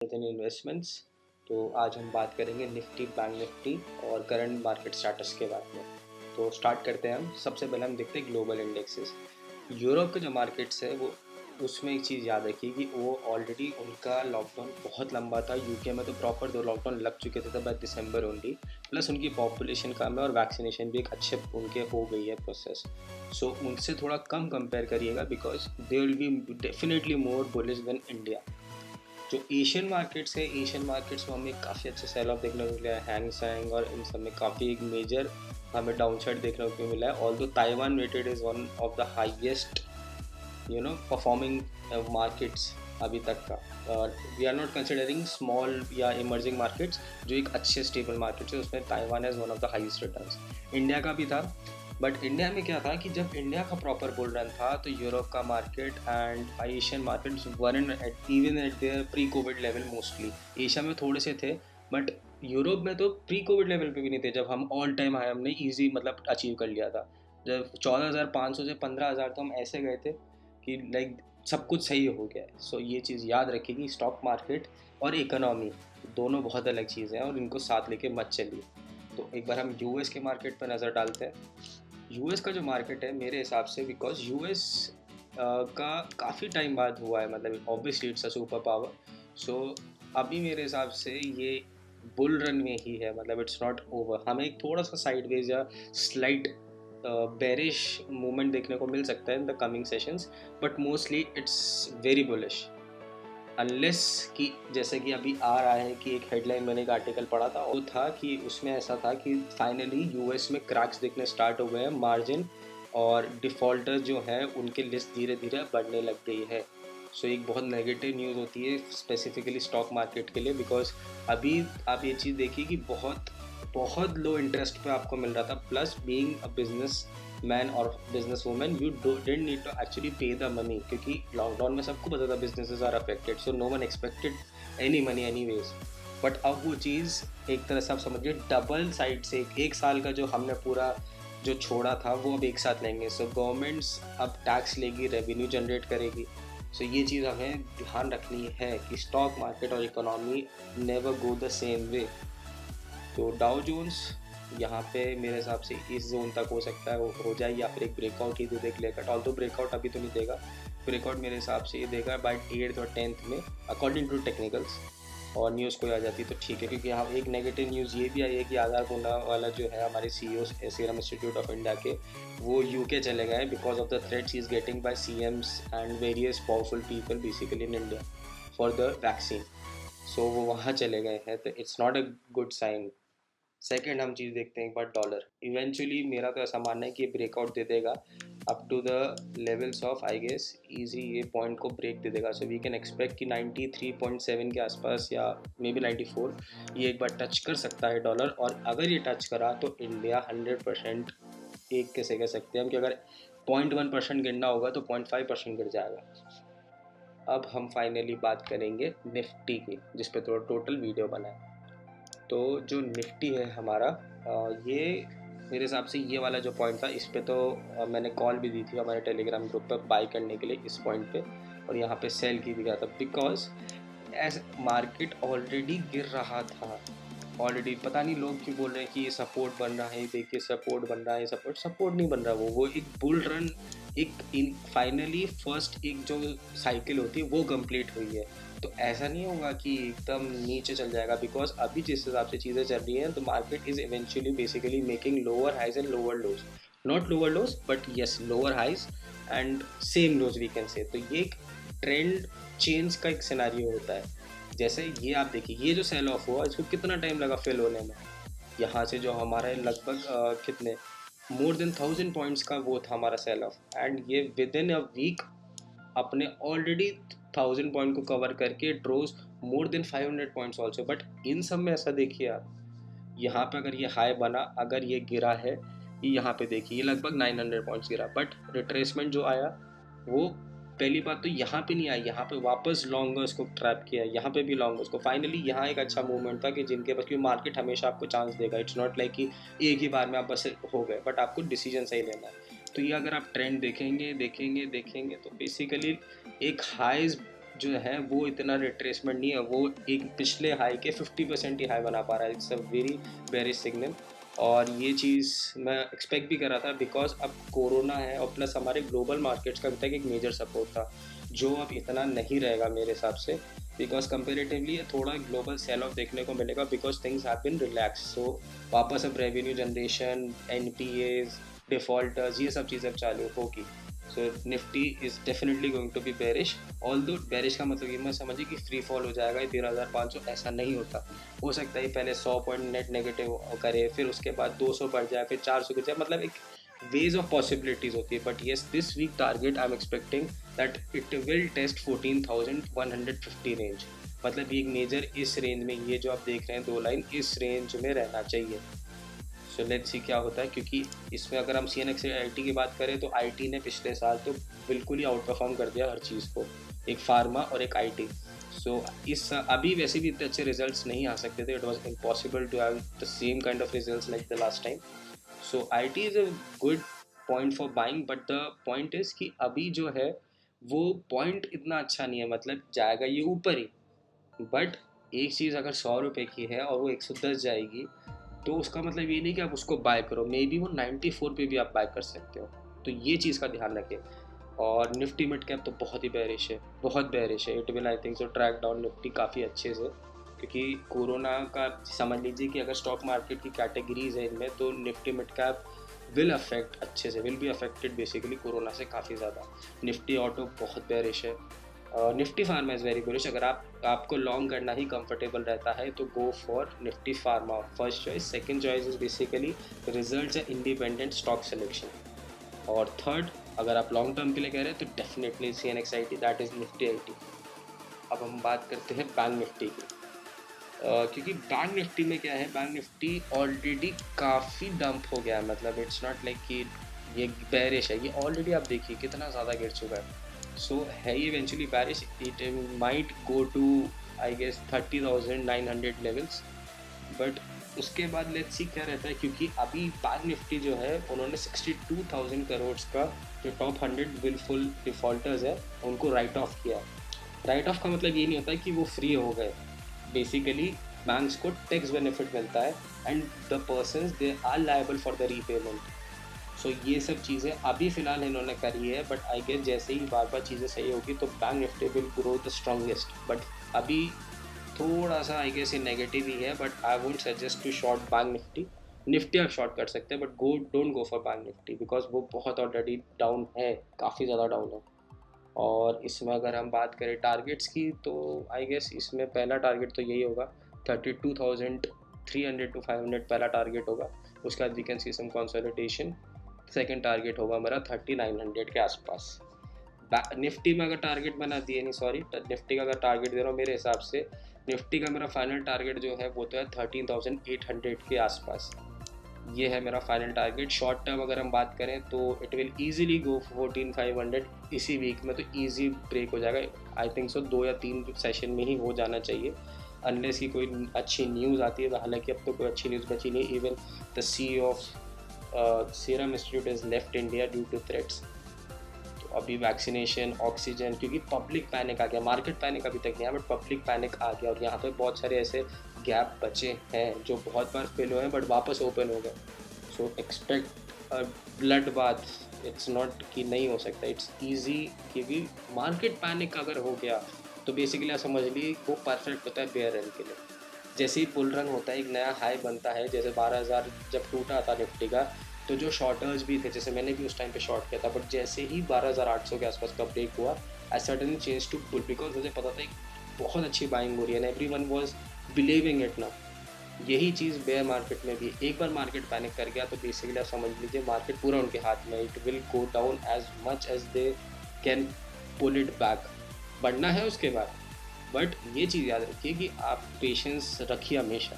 इन investments. तो आज हम बात करेंगे निफ्टी, बैंक निफ्टी और करंट मार्केट स्टेटस के बारे में। तो स्टार्ट करते हैं हम। सबसे पहले हम देखते हैं ग्लोबल इंडेक्सेस। यूरोप के जो मार्केट्स है वो, उसमें एक चीज़ याद रखिए कि वो ऑलरेडी उनका लॉकडाउन बहुत लंबा था। यूके में तो प्रॉपर 2 लॉकडाउन लग चुके थे तब बाय दिसंबर ओनली। प्लस उनकी पॉपुलेशन कम है और वैक्सीनेशन भी एक अच्छे उनके हो गई है प्रोसेस। सो उनसे थोड़ा कम कंपेयर करिएगा because they will be definitely more bullish than India. जो एशियन मार्केट्स है, एशियन मार्केट्स में हमें काफ़ी अच्छे सेल ऑफ देखने को मिला है। हैंग सेंग और इन सब में काफ़ी एक मेजर हमें डाउन साइड देखने को मिला है। Although Taiwan rated is one of the highest performing markets अभी तक का। और we are not considering small या इमर्जिंग मार्केट्स, जो एक अच्छे स्टेबल मार्केट्स है, उसमें Taiwan as one of the highest returns. India का भी था, बट इंडिया में क्या था कि जब इंडिया का प्रॉपर बुल रन था तो यूरोप का market and Asian markets were even at there pre Covid level mostly. Asia में थोड़े से थे, बट यूरोप में तो प्री कोविड लेवल पे भी नहीं थे। जब हम ऑल टाइम हाई हमने ईजी मतलब अचीव कर लिया था। जब 14,500 से 15,000 तो हम ऐसे गए थे कि लाइक सब कुछ सही हो गया है। सो ये चीज़ याद रखिए कि स्टॉक मार्केट और इकोनॉमी दोनों बहुत अलग चीज़ें हैं और इनको साथ लेके मत चलिए। तो एक बार हम यूएस के मार्केट पर नज़र डालते हैं। यूएस का जो मार्केट है मेरे हिसाब से, बिकॉज यूएस का काफ़ी टाइम बाद हुआ है, मतलब obviously it's a super power. So अभी मेरे हिसाब से ये बुल रन में ही है, मतलब इट्स नॉट ओवर। हमें एक थोड़ा सा साइडवेज या स्लाइट बेरिश मूवमेंट देखने को मिल सकता है in the coming sessions, but mostly it's very bullish. Unless कि जैसे कि अभी आ रहा है कि एक हेडलाइन मैंने एक आर्टिकल पढ़ा था, वो था कि उसमें ऐसा था कि फाइनली यूएस में क्रैक्स दिखने स्टार्ट हो गए हैं, मार्जिन और डिफ़ॉल्टर्स जो हैं उनकी लिस्ट धीरे धीरे बढ़ने लग गई है। सो एक बहुत नेगेटिव न्यूज़ होती है स्पेसिफिकली स्टॉक मार्केट के लिए, बिकॉज अभी आप ये चीज़ देखिए कि बहुत बहुत लो इंटरेस्ट पे आपको मिल रहा था। Plus being a business man और business women, you didn't need to actually pay the money, क्योंकि लॉकडाउन में सबको पता था businesses are affected, so no one expected any money any ways. But अब वो चीज़ एक तरह से आप समझिए डबल साइड से एक साल का जो हमने पूरा जो छोड़ा था वो अब एक साथ लेंगे। सो गवर्नमेंट्स अब टैक्स लेगी, रेवेन्यू जनरेट करेगी। सो ये चीज़ हमें ध्यान रखनी है कि स्टॉक मार्केट और economy never go the same way. तो डाउ जोन्स यहाँ पे मेरे हिसाब से इस जोन तक हो सकता है हो जाए, या फिर एक ब्रेकआउट ही दे दे क्लियर कट। ऑल तो ब्रेकआउट अभी तो नहीं देगा, ब्रेकआउट मेरे हिसाब से ये देगा बाय 8th और 10th में अकॉर्डिंग टू टेक्निकल्स। और न्यूज़ कोई आ जाती तो ठीक है, क्योंकि यहाँ एक नेगेटिव न्यूज़ ये भी आई है कि आधार पूना वाला जो है हमारे CEO serum institute of India के, वो यूके चले गए because of the threats he is getting by CMs and various powerful people basically in India for the vaccine. So वो वहाँ चले गए हैं, तो it's not a good sign. Second हम चीज़ देखते हैं एक बार डॉलर। इवेंचुअली मेरा तो ऐसा मानना है कि ये ब्रेकआउट दे देगा up to the levels of I guess easy, ये पॉइंट को ब्रेक दे देगा। सो वी कैन एक्सपेक्ट कि 93.7 के आसपास या मे बी 94 ये एक बार टच कर सकता है डॉलर। और अगर ये टच करा तो इंडिया 100% एक कैसे कह सकते हैं हम कि अगर 0.1% गिरना होगा तो 0.5% गिर जाएगा। अब हम फाइनली बात करेंगे निफ्टी की, जिस पे थोड़ा टोटल वीडियो बना है। तो जो निफ्टी है हमारा, ये मेरे हिसाब से ये वाला जो पॉइंट था इस पे तो मैंने कॉल भी दी थी हमारे टेलीग्राम ग्रुप पर बाई करने के लिए इस पॉइंट पे, और यहाँ पे सेल की भी कहा था बिकॉज एज मार्केट ऑलरेडी गिर रहा था। ऑलरेडी पता नहीं लोग क्यों बोल रहे हैं कि ये सपोर्ट बन रहा है, देखिए सपोर्ट बन रहा है। सपोर्ट नहीं बन रहा, वो एक बुल रन, एक फाइनली फर्स्ट एक जो साइकिल होती है वो कंप्लीट हुई है। तो ऐसा नहीं होगा कि एकदम नीचे चल जाएगा, बिकॉज अभी जिस हिसाब से चीज़ें चल रही हैं तो market is eventually basically making lower highs and lower lows, not lower lows but yes lower highs and same lows we can say. तो ये एक ट्रेंड चेंज का एक सिनारियो होता है। जैसे ये आप देखिए, ये जो सेल ऑफ हुआ इसको कितना टाइम लगा फिल होने में। यहाँ से जो हमारा लगभग कितने मोर देन 1000 पॉइंट्स का वो था हमारा सेल ऑफ, एंड ये विद इन अ वीक अपने ऑलरेडी 1000 पॉइंट को कवर करके draws more than 500 points also. But इन सब में ऐसा देखिए आप, यहाँ पे अगर ये हाई बना, अगर ये गिरा है, ये यहाँ पे देखिए ये लगभग 900 पॉइंट्स गिरा, बट रिट्रेसमेंट जो आया वो पहली बात तो यहाँ पे नहीं आई, यहाँ पे वापस लॉन्गर्स को ट्रैप किया, यहाँ पे भी लॉन्गर्स को। फाइनली यहाँ एक अच्छा मूवमेंट था कि जिनके पास, क्योंकि मार्केट हमेशा आपको चांस देगा, इट्स नॉट लाइक कि एक ही बार में आप बस हो गए, बट आपको डिसीजन सही लेना है। तो ये अगर आप ट्रेंड देखेंगे देखेंगे देखेंगे तो बेसिकली एक हाइज जो है वो इतना रिट्रेसमेंट नहीं है, वो एक पिछले हाई के 50% ही हाई बना पा रहा है। It's a very bearish signal, और ये चीज़ मैं एक्सपेक्ट भी कर रहा था बिकॉज अब कोरोना है और प्लस हमारे ग्लोबल मार्केट्स का अभी तक एक मेजर सपोर्ट था, जो अब इतना नहीं रहेगा मेरे हिसाब से, बिकॉज कंपेरेटिवली थोड़ा ग्लोबल सेल ऑफ देखने को मिलेगा because things have been relax. So वापस अब रेवेन्यू जनरेशन, एनपीएज, डिफॉल्टर्स, ये सब चीज़ें अब चालू होगी। So Nifty is definitely going to be bearish. Although bearish का मतलब ये मत समझिए कि फ्री फॉल हो जाएगा 13,500, ऐसा नहीं होता। हो सकता है पहले 100 पॉइंट नेट नेगेटिव करे, फिर उसके बाद 200 बढ़ जाए, फिर 400 गिर जाए, मतलब एक वेज ऑफ पॉसिबिलिटीज होती है। But yes, this week target I am expecting that it will test 14,150 range. मतलब ये एक मेजर इस रेंज में, ये जो आप देख रहे हैं दो लाइन, इस रेंज में रहना चाहिए। सो लेट्स सी क्या होता है, क्योंकि इसमें अगर हम C N X I T की बात करें तो आई टी ने पिछले साल तो बिल्कुल ही आउट परफॉर्म कर दिया हर चीज़ को, एक फार्मा और एक आई टी। सो इस अभी वैसे भी इतने अच्छे रिजल्ट्स नहीं आ सकते थे, it was impossible to have the same kind of results like the last time. So I T is a good point for buying, but the point is कि अभी जो है वो पॉइंट इतना अच्छा नहीं है, मतलब जाएगा ये ऊपर ही। बट एक चीज़ अगर 100 रुपये की है और वो 110 जाएगी, तो उसका मतलब ये नहीं कि आप उसको बाय करो, मे बी वो 94 पे भी आप बाय कर सकते हो। तो ये चीज़ का ध्यान रखें। और निफ्टी मिड कैप तो बहुत ही बेरिश है, बहुत बेरिश है। It will I think so track down Nifty काफ़ी अच्छे से, क्योंकि कोरोना का समझ लीजिए कि अगर स्टॉक मार्केट की कैटेगरीज है इनमें, तो Nifty mid cap will affect अच्छे से, will be affected basically corona से काफ़ी ज़्यादा। निफ्टी ऑटो बहुत बेरिश है। Nifty pharma is very bullish. अगर आपको लॉन्ग करना ही कंफर्टेबल रहता है तो go for Nifty pharma first choice. Second choice is basically results and independent stock selection. और थर्ड, अगर आप लॉन्ग टर्म के लिए कह रहे हैं तो definitely C N X I T, that is Nifty I T. अब हम बात करते हैं बैंक निफ्टी की। क्योंकि बैंक निफ्टी में क्या है, बैंक निफ्टी ऑलरेडी काफ़ी डंप हो गया है, मतलब इट्स नॉट लाइक कि ये बेरिश है, ये ऑलरेडी आप देखिए कितना ज़्यादा गिर चुका है। सो है ये eventually bearish, it might go to I guess 30,900 levels. But उसके बाद लेट्स सी क्या रहता है, क्योंकि अभी बैंक निफ्टी जो है उन्होंने 62,000 करोड़ का, जो टॉप 100 विलफुल डिफॉल्टर्स है, उनको राइट ऑफ किया। राइट ऑफ का मतलब ये नहीं होता कि वो फ्री हो गए, बेसिकली बैंक्स को टैक्स बेनिफिट मिलता है and the persons they are liable for the repayment. So ये सब चीज़ें अभी फ़िलहाल इन्होंने करी है, बट आई गेस जैसे ही बार बार चीज़ें सही होगी तो bank Nifty will grow the strongest. But अभी थोड़ा सा आई गेस ये नेगेटिव ही है, but I won't suggest to short bank Nifty. Nifty आप शॉर्ट कर सकते हैं, but go don't go for bank Nifty because वो बहुत ऑलरेडी डाउन है, काफ़ी ज़्यादा डाउन है। और इसमें अगर हम बात करें टारगेट्स की, तो आई गेस इसमें पहला टारगेट तो यही होगा, 32,300 टू 500 पहला टारगेट होगा। उसके बाद we can see some consolidation. Second target होगा हमारा 3900 के आसपास। निफ्टी में अगर टारगेट बना दिए, नहीं सॉरी, निफ्टी का अगर टारगेट दे रहा हूँ मेरे हिसाब से, निफ्टी का मेरा फाइनल टारगेट जो है वो तो है 13,800 के आसपास। ये है मेरा फाइनल टारगेट। शॉर्ट टर्म अगर हम बात करें तो इट विल ईजिली गो 14,500 इसी वीक में, तो ईजी ब्रेक हो जाएगा। आई थिंक सो 2 या 3 सेशन में ही हो जाना चाहिए, अनलेस की कोई अच्छी न्यूज़ आती है। हालांकि अब तो कोई अच्छी न्यूज़ बची नहीं, even the C of Serum Institute is left India due to threats. तो अभी वैक्सीनेशन, ऑक्सीजन, क्योंकि पब्लिक पैनिक आ गया, मार्केट पैनिक अभी तक नहीं आया बट पब्लिक पैनिक आ गया, और यहाँ पे बहुत सारे ऐसे गैप बचे हैं जो बहुत बार फेल हुए हैं बट वापस ओपन हो गए। So expect blood bath. It's not कि नहीं हो सकता, इट्स ईजी, क्योंकि मार्केट पैनिक अगर हो गया तो बेसिकली आप समझ लीजिए वो परफेक्ट होता है बेयर रन के लिए। जैसे ही बुल रन होता है, एक नया हाई बनता है, जैसे 12,000 जब टूटा था निफ्टी का, तो जो शॉर्टर्स भी थे, जैसे मैंने भी उस टाइम पे शॉर्ट किया था, बट जैसे ही 12,800 के आसपास का ब्रेक हुआ, I suddenly change to bull, because मुझे पता था बहुत अच्छी बाइंग हो रही है, everyone was believing it now. यही चीज़ बेयर मार्केट में भी, एक बार मार्केट पैनिक कर गया तो बेसिकली आप समझ लीजिए मार्केट पूरा उनके हाथ में, it will go down as much as they can pull it back. बढ़ना है उसके बाद, बट ये चीज़ याद रखिए कि आप पेशेंस रखिए हमेशा।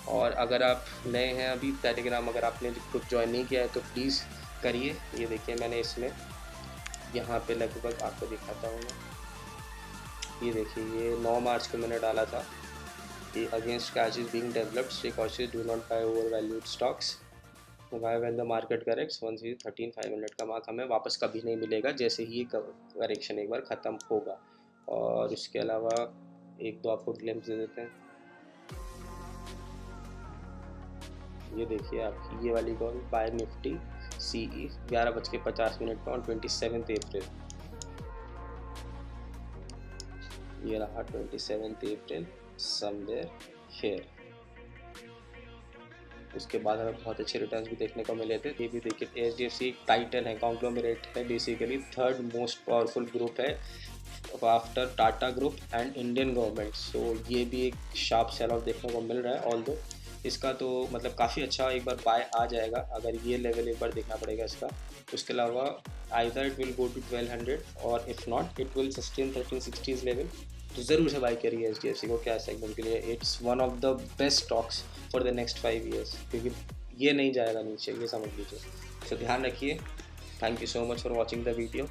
और अगर आप नए हैं अभी, टेलीग्राम अगर आपने ग्रुप ज्वाइन नहीं किया है तो प्लीज़ करिए। ये देखिए मैंने इसमें यहाँ पे लगभग आपको दिखाता हूँ मैं, ये देखिए ये 9 मार्च को मैंने डाला था, ये against cash is being developed, stay cautious, do not buy overvalued stocks, why when the market corrects, once ये 13,500 का मार्क हमें वापस कभी नहीं मिलेगा जैसे ही ये करेक्शन एक बार ख़त्म होगा। और इसके अलावा एक दो आपको ग्लिम्स दे देते हैं। ये देखिए आप, ये वाली कॉल बाय निफ्टी CE 11:50 पर ऑन 27 अप्रैल। ये रहा 27 अप्रैल समवेयर हेयर। उसके बाद हमें बहुत अच्छे रिटर्न्स भी देखने को मिले थे। ये भी देखिए, HDFC टाइटन है, कॉन्ग्लोमरेट है, basically third most powerful group है after Tata group and Indian government. So ये भी एक शार्प सेल ऑफ देखने को मिल रहा है। ऑल्दो इसका तो मतलब काफ़ी अच्छा एक बार बाय आ जाएगा, अगर ये लेवल एक बार देखना पड़ेगा इसका। उसके अलावा either it will go to 1200 और if not it will sustain 1360 level. तो ज़रूर से बाई करिए HDFC को क्या सेगमेंट के लिए। It's one of the best stocks for the next 5 years, क्योंकि ये नहीं जाएगा नीचे, ये समझ लीजिए। तो ध्यान रखिए। Thank you so much for watching the video.